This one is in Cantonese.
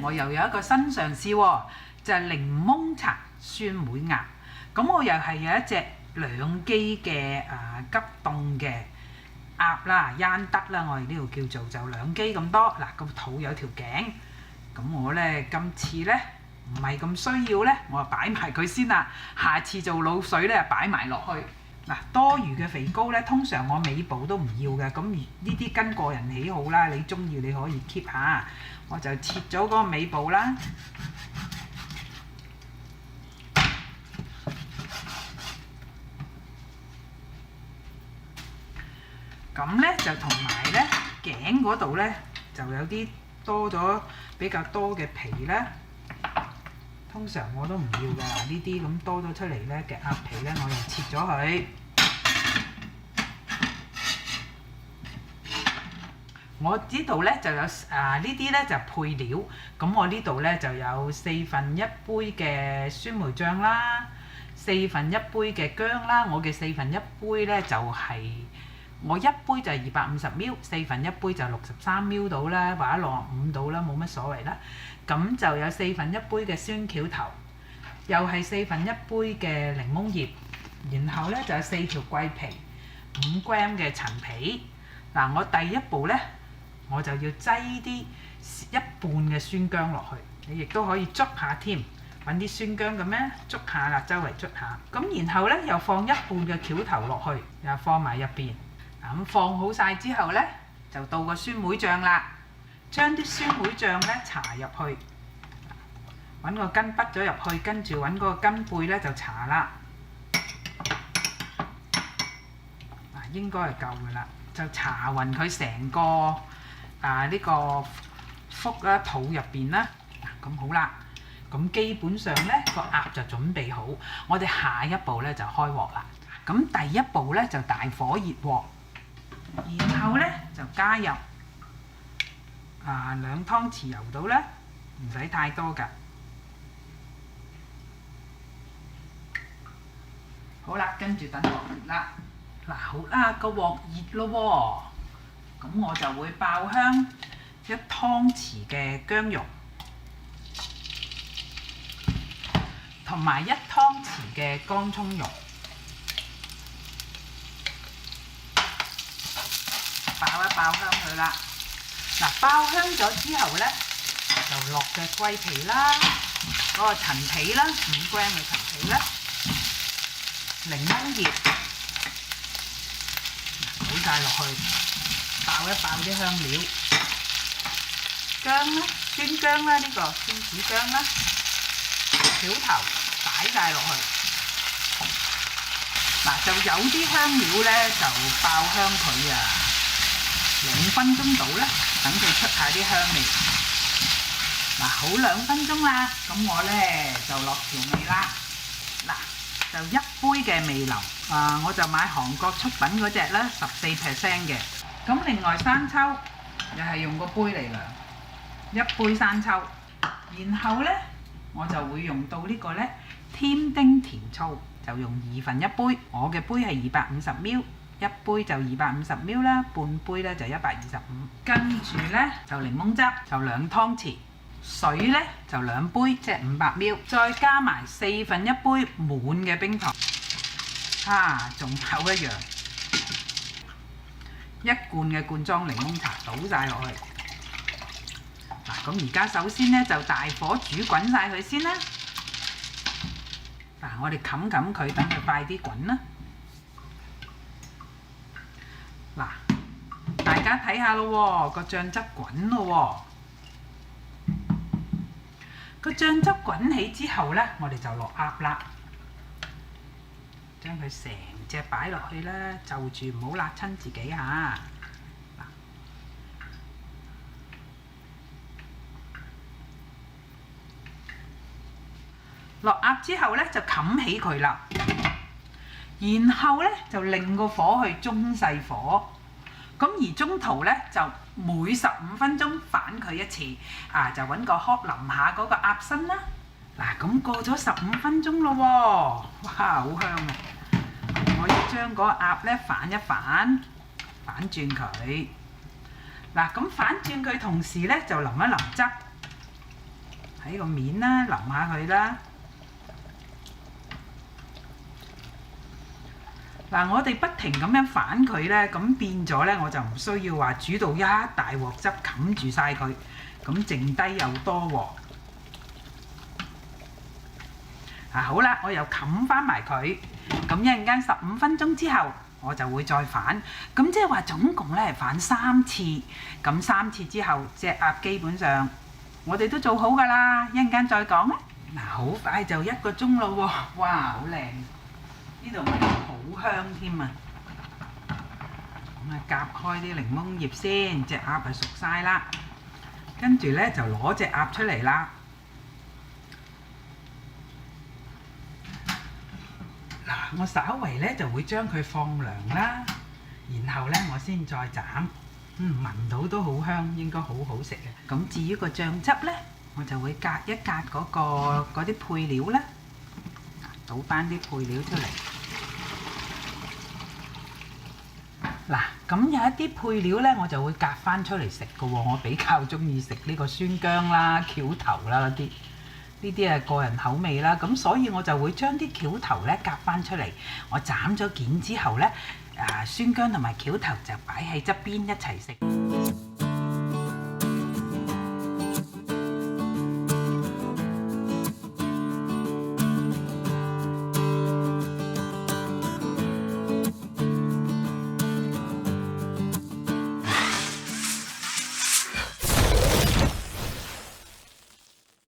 我又有一個新嘗試喎，就係檸檬茶酸梅鴨。咁我又係有一隻兩機嘅急凍嘅鴨啦，醃得啦，我哋呢度叫做就兩機咁多。嗱，個肚有條頸，咁我咧今次咧唔係咁需要咧，我就擺埋佢先啦。下次做滷水咧擺埋落去。嗱，多餘嘅肥膏咧，通常我尾部都唔要嘅。咁呢啲跟個人喜好啦，你中意你可以 keep 下。我就切咗嗰個尾部啦。咁咧就同埋咧頸嗰度咧就有啲多咗比較多嘅皮咧，通常我都唔要㗎。嗱，呢啲咁多咗出嚟咧嘅鴨皮咧，我又切咗佢。我呢度咧就有呢啲咧就配料，咁我呢度咧就有1/4杯嘅酸梅醬啦，1/4杯嘅薑啦。我嘅1/4杯咧就係、我一杯就係250ml， 1/4杯就63ml 到啦，或者65到啦，冇乜所謂啦。咁就有1/4杯嘅酸蕎頭，又係1/4杯嘅檸檬葉，然後咧就有4條桂皮，5g 嘅陳皮。嗱，我第一步咧我就要擠啲一半嘅酸薑落去，你亦都可以捽下添，揾啲酸薑咁樣捽下啦，周圍捽下。咁然後咧又放一半嘅蕎頭落去，又放埋入邊。咁放好晒之後咧，就到個酸梅醬啦。將啲酸梅醬咧搽入去，揾個羹筆咗入去，跟住揾嗰個羹背咧就搽啦。嗱，應該係夠噶啦，就搽勻佢成個呢個腹啦、肚入邊啦。嗱，咁好啦，咁基本上咧個鴨就準備好，我哋下一步咧就開鑊啦。咁第一步咧就大火熱鑊。然後咧就加入2湯匙油到啦，唔使太多㗎。好啦，跟住等鑊熱啦。嗱，好啦，個鑊熱咯喎，咁我就會爆香1湯匙嘅薑蓉，同埋1湯匙嘅乾葱蓉。爆一爆香佢啦！嗱，爆香咗之後咧，就落嘅桂皮啦，嗰個陳皮啦，5g嘅陳皮啦，檸檬葉，倒晒落去，爆一爆啲香料，薑啦，酸薑啦，呢個酸子薑啦，蕎頭擺晒落去。嗱，就有啲香料咧就爆香佢2分鐘到啦，等佢出下啲香味。嗱，好2分鐘啦，咁我咧就落調味啦。嗱，就1杯嘅味淋，我就買韓國出品嗰隻啦，14% 嘅。咁另外生抽又係用個杯嚟量，1杯生抽。然後咧我就會用到呢個咧添丁甜醋，就用1/2杯，我嘅杯係250ml。1杯就250ml啦，半杯咧就125。跟住咧就檸檬汁就2湯匙，水咧就2杯，即係500ml，再加埋1/4杯滿嘅冰糖。仲有一樣，1罐嘅罐裝檸檬茶倒晒落去。嗱，咁而家首先咧就大火煮滾晒佢先啦。嗱，我哋冚佢，等佢快啲滾啦。嗱，大家睇下咯喎，個醬汁滾咯喎，個醬汁滾起之後咧，我哋就落鴨啦，將佢成隻擺落去啦，就住唔好辣親自己嚇。落鴨之後咧就冚起佢啦。然後咧就令個火去中細火，咁而中途咧就每15分鐘反佢一次，就揾個殼淋下嗰個鴨身啦。嗱，咁過咗15分鐘咯喎，哇，好香啊！我要將嗰個鴨咧反一反，反轉佢。嗱，咁反轉佢同時咧就淋一淋汁，喺個面啦，淋下佢啦。嗱，我哋不停咁樣反佢呢，咁變咗呢，我就唔需要話煮到一大鑊汁冚住晒佢，咁剩低又多喎。好啦，我又冚翻埋佢，咁一陣間15分鐘之後，我就會再反。咁即係話總共呢反3次，咁3次之後，隻鴨基本上我哋都做好㗎啦。一陣間再講啊！嗱，好快就1個鐘咯喎，哇，好靚！呢度聞到好香添啊！咁啊，夾開啲檸檬葉先，隻鴨就熟晒啦。跟住呢就攞隻鴨出嚟啦。嗱，我稍為呢就會將佢放涼啦，然後呢我先再斬。聞到都好香，應該好好食嘅。咁至於個醬汁呢，我就會隔一隔嗰啲配料啦，倒翻啲配料出嚟。嗱，咁有一啲配料呢，我就會隔翻出嚟食嘅喎。我比較中意食呢個酸薑啦、橋頭啦嗰啲，呢啲係個人口味啦。咁所以我就會將啲橋頭呢隔翻出嚟。我斬咗件之後呢，酸薑同埋橋頭就擺喺側邊一齊食。